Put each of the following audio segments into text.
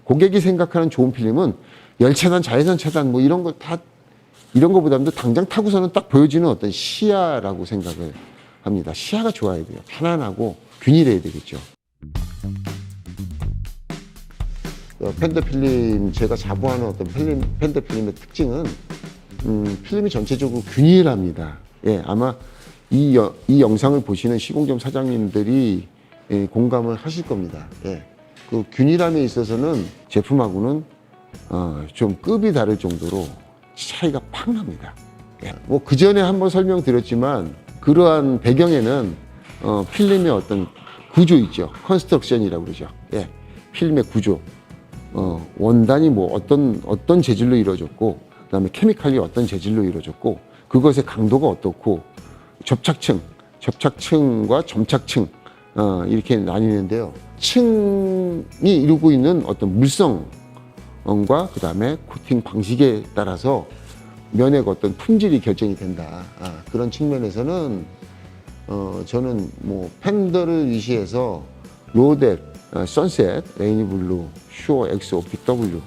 고객이 생각하는 좋은 필름은 열차단, 자외선 차단 뭐 이런 걸 다 이런 거보다도 당장 타고서는 딱 보여지는 어떤 시야라고 생각을 합니다. 시야가 좋아야 돼요. 편안하고 균일해야 되겠죠. 펜더 필름, 제가 자부하는 어떤 펜더 필름의 특징은 필름이 전체적으로 균일합니다. 예, 아마 이 영상을 보시는 시공점 사장님들이 공감을 하실 겁니다. 예, 그 균일함에 있어서는 제품하고는 좀 급이 다를 정도로 차이가 팍 납니다. 예, 뭐 그 전에 한번 설명드렸지만 그러한 배경에는 필름의 어떤 구조 있죠. 컨스트럭션이라고 그러죠. 예, 필름의 구조. 원단이 뭐 어떤 재질로 이루어졌고, 그 다음에 케미칼이 어떤 재질로 이루어졌고, 그것의 강도가 어떻고, 접착층과 점착층, 이렇게 나뉘는데요. 층이 이루고 있는 어떤 물성과 그 다음에 코팅 방식에 따라서 면의 어떤 품질이 결정이 된다. 그런 측면에서는, 저는 뭐 펜더를 위시해서 로델, 선셋, 레이니블루, 슈어 X 옵틱 W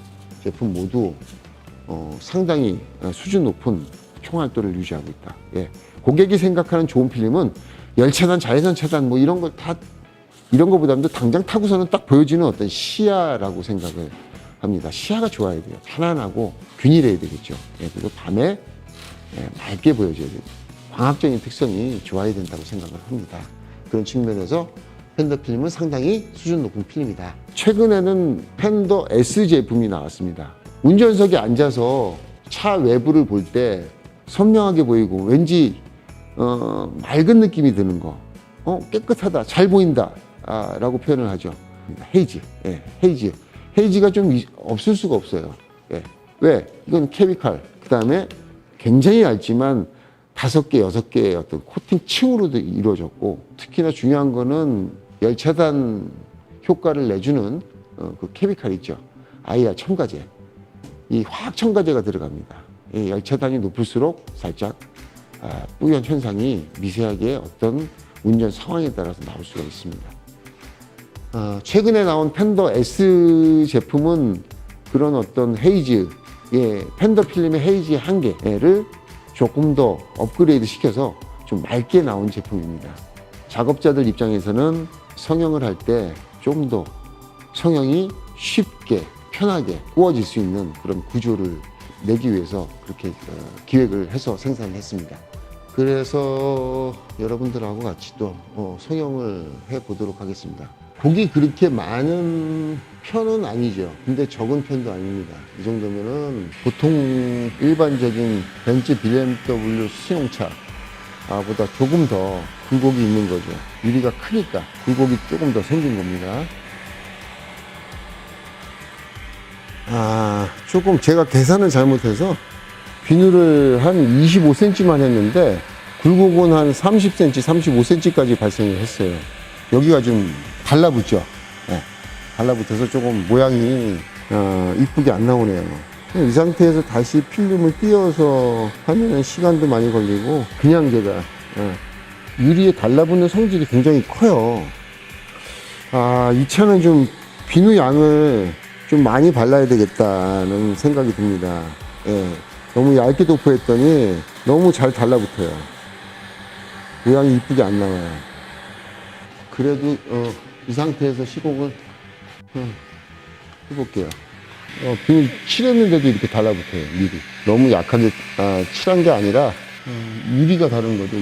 제품 모두 상당히 수준 높은 총알도를 유지하고 있다. 예. 고객이 생각하는 좋은 필름은 열차단, 자외선 차단 뭐 이런 걸 다 이런 거보다도 당장 타고서는 딱 보여지는 어떤 시야라고 생각을 합니다. 시야가 좋아야 돼요. 편안하고 균일해야 되겠죠. 예. 그리고 밤에 맑게 보여줘야 돼요. 광학적인 특성이 좋아야 된다고 생각을 합니다. 그런 측면에서 펜더 필름은 상당히 수준 높은 필름이다. 최근에는 펜더 S 제품이 나왔습니다. 운전석에 앉아서 차 외부를 볼 때 선명하게 보이고 왠지 맑은 느낌이 드는 거, 깨끗하다, 잘 보인다 라고 표현을 하죠. 헤이즈, 예, 헤이즈가 좀 없을 수가 없어요. 예. 왜? 이건 케미칼, 그 다음에 굉장히 얇지만 5개, 6개의 어떤 코팅 층으로도 이루어졌고, 특히나 중요한 거는 열차단 효과를 내주는 그 케미칼 있죠. IR 첨가제. 이 화학 첨가제가 들어갑니다. 이 열차단이 높을수록 살짝 뿌연 현상이 미세하게 어떤 운전 상황에 따라서 나올 수가 있습니다. 최근에 나온 펜더 S 제품은 그런 어떤 헤이즈, 펜더 필름의 헤이즈의 한계를 조금 더 업그레이드 시켜서 좀 맑게 나온 제품입니다. 작업자들 입장에서는 성형을 할 때 좀 더 성형이 쉽게 편하게 구워질 수 있는 그런 구조를 내기 위해서 그렇게 기획을 해서 생산했습니다. 그래서 여러분들하고 같이 또 성형을 해 보도록 하겠습니다. 곡이 그렇게 많은 편은 아니죠. 근데 적은 편도 아닙니다. 이 정도면은 보통 일반적인 벤츠 BMW 승용차 보다 조금 더 굴곡이 있는 거죠. 유리가 크니까 굴곡이 조금 더 생긴 겁니다. 조금 제가 계산을 잘못해서 비늘을 한 25cm만 했는데 굴곡은 한 30cm, 35cm까지 발생을 했어요. 여기가 좀 달라붙죠. 네, 달라붙어서 조금 모양이 이쁘게 안 나오네요. 이 상태에서 다시 필름을 띄어서 하면 시간도 많이 걸리고, 그냥 제가 유리에 달라붙는 성질이 굉장히 커요. 이 차는 좀 비누 양을 좀 많이 발라야 되겠다는 생각이 듭니다. 예, 너무 얇게 도포했더니 너무 잘 달라붙어요. 모양이 이쁘게 안 나와요. 그래도 이 상태에서 시공을 해볼게요. 비닐 칠했는데도 이렇게 달라붙어요. 미리 너무 약하게 칠한 게 아니라 유리가 다른 거죠.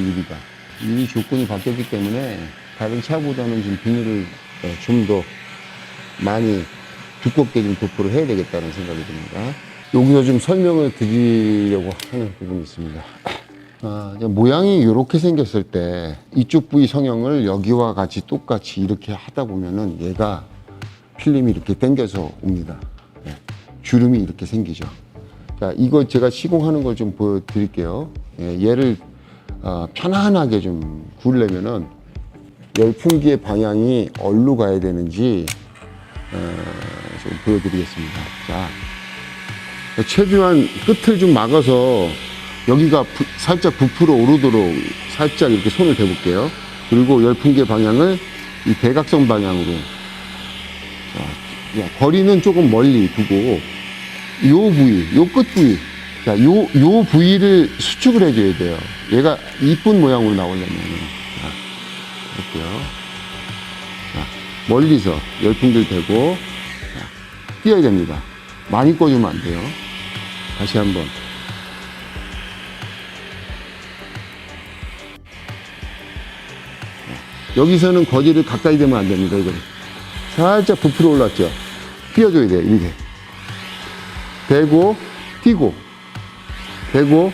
유리 조건이 바뀌었기 때문에 다른 차보다는 지금 비닐을 좀 더 많이 두껍게 좀 도포를 해야 되겠다는 생각이 듭니다. 여기서 좀 설명을 드리려고 하는 부분이 있습니다. 모양이 이렇게 생겼을 때 이쪽 부위 성형을 여기와 같이 똑같이 이렇게 하다 보면은 얘가 필름이 이렇게 당겨서 옵니다. 주름이 이렇게 생기죠. 자, 이거 제가 시공하는 걸 좀 보여드릴게요. 얘를 편안하게 좀 구우려면은 열풍기의 방향이 어디로 가야 되는지 좀 보여드리겠습니다. 자, 최대한 끝을 좀 막아서 여기가 살짝 부풀어 오르도록 살짝 이렇게 손을 대볼게요. 그리고 열풍기의 방향을 이 대각선 방향으로 거리는 조금 멀리 두고 요 부위, 요 끝 부위, 자, 요 부위를 수축을 해줘야 돼요. 얘가 이쁜 모양으로 나오려면. 자, 할게요. 자, 멀리서 열풍들 대고, 자, 띄어야 됩니다. 많이 꺼주면 안 돼요. 다시 한번. 여기서는 거리를 가까이 대면 안 됩니다. 이거 살짝 부풀어 올랐죠. 띄워줘야 돼요. 이렇게 대고 띄고 대고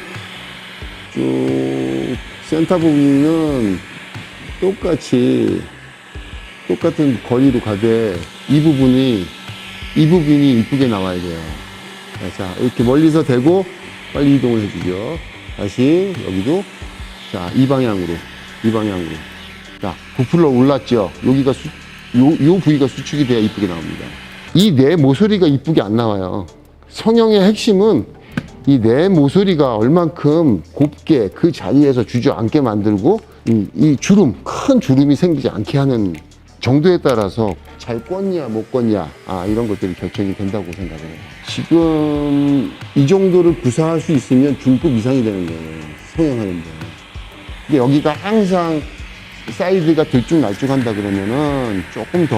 쭉 센터 부분은 똑같은 거리로 가되 이 부분이 이쁘게 나와야 돼요. 자, 이렇게 멀리서 대고 빨리 이동을 해주죠. 다시 여기도 자, 이 방향으로 자, 부풀어 올랐죠. 여기가 요 부위가 수축이 돼야 이쁘게 나옵니다. 이 내 모서리가 이쁘게 안 나와요. 성형의 핵심은 이 내 모서리가 얼만큼 곱게 그 자리에서 주저앉게 만들고 이 주름, 큰 주름이 생기지 않게 하는 정도에 따라서 잘 꽂냐 못 꽂냐 이런 것들이 결정이 된다고 생각해요. 지금 이 정도를 구사할 수 있으면 중급 이상이 되는 거예요. 성형하는데. 근데 여기가 항상 사이드가 들쭉날쭉한다 그러면은 조금 더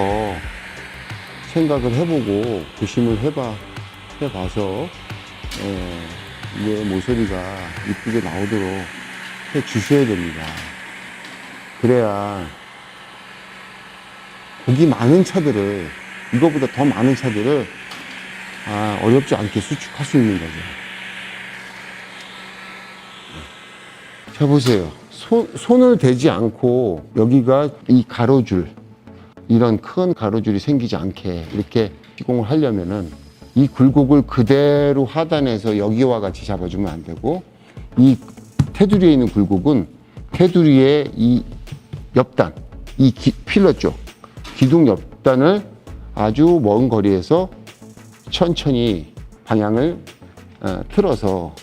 생각을 해보고 고심을 해봐서 내 모서리가 이쁘게 나오도록 해 주셔야 됩니다. 그래야 보기 많은 차들을, 이거보다 더 많은 차들을 어렵지 않게 수축할 수 있는 거죠. 자, 보세요. 손을 대지 않고 여기가 이 가로줄, 이런 큰 가로줄이 생기지 않게 이렇게 시공을 하려면은 이 굴곡을 그대로 하단에서 여기와 같이 잡아주면 안 되고, 이 테두리에 있는 굴곡은 테두리의 이 옆단, 이 필러 쪽, 기둥 옆단을 아주 먼 거리에서 천천히 방향을 틀어서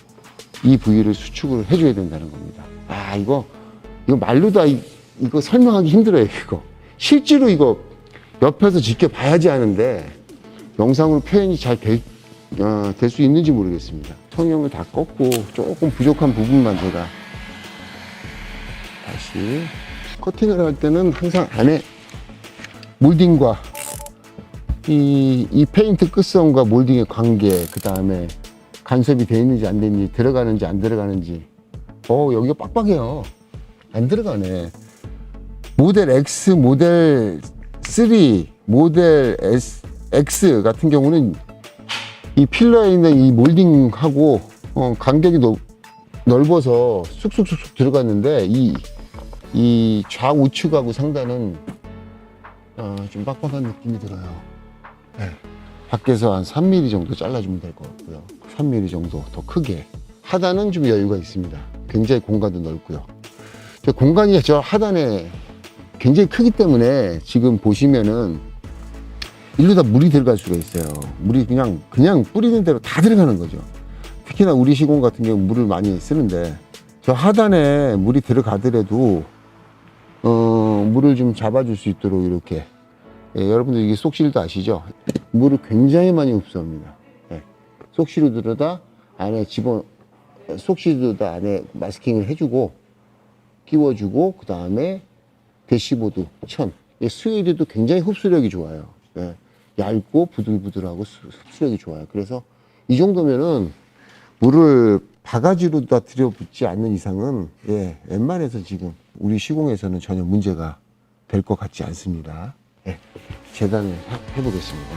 이 부위를 수축을 해줘야 된다는 겁니다. 이거 말로 다 이거 설명하기 힘들어요. 이거 실제로 이거 옆에서 지켜봐야지 하는데 영상으로 표현이 잘 될 수 있는지 모르겠습니다. 성형을 다 꺾고 조금 부족한 부분만 제가 다시 커팅을 할 때는 항상 안에 몰딩과 이 페인트 끝선과 몰딩의 관계, 그 다음에 간섭이 되어 있는지 안 되는지, 들어가는지 안 들어가는지. 여기가 빡빡해요. 안 들어가네. 모델 X, 모델 3, 모델 X 같은 경우는 이 필러에 있는 이 몰딩하고 간격이 넓어서 쑥쑥쑥쑥 들어갔는데 이 좌우측하고 상단은 좀 빡빡한 느낌이 들어요. 네. 밖에서 한 3mm 정도 잘라주면 될 것 같고요. 3mm 정도 더 크게. 하단은 좀 여유가 있습니다. 굉장히 공간도 넓고요. 공간이 저 하단에 굉장히 크기 때문에 지금 보시면은 일로 다 물이 들어갈 수가 있어요. 물이 그냥 뿌리는 대로 다 들어가는 거죠. 특히나 우리 시공 같은 경우 물을 많이 쓰는데 저 하단에 물이 들어가더라도 물을 좀 잡아줄 수 있도록 이렇게 여러분들 이게 속실도 아시죠? 물을 굉장히 많이 흡수합니다. 속시루드로다 안에 속시루드 안에 마스킹을 해주고 끼워주고 그 다음에 대시보드 천 스웨이드도 굉장히 흡수력이 좋아요. 얇고 부들부들하고 흡수력이 좋아요. 그래서 이 정도면은 물을 바가지로 다 들여붓지 않는 이상은 웬만해서 지금 우리 시공에서는 전혀 문제가 될 것 같지 않습니다. 재단을 해보겠습니다.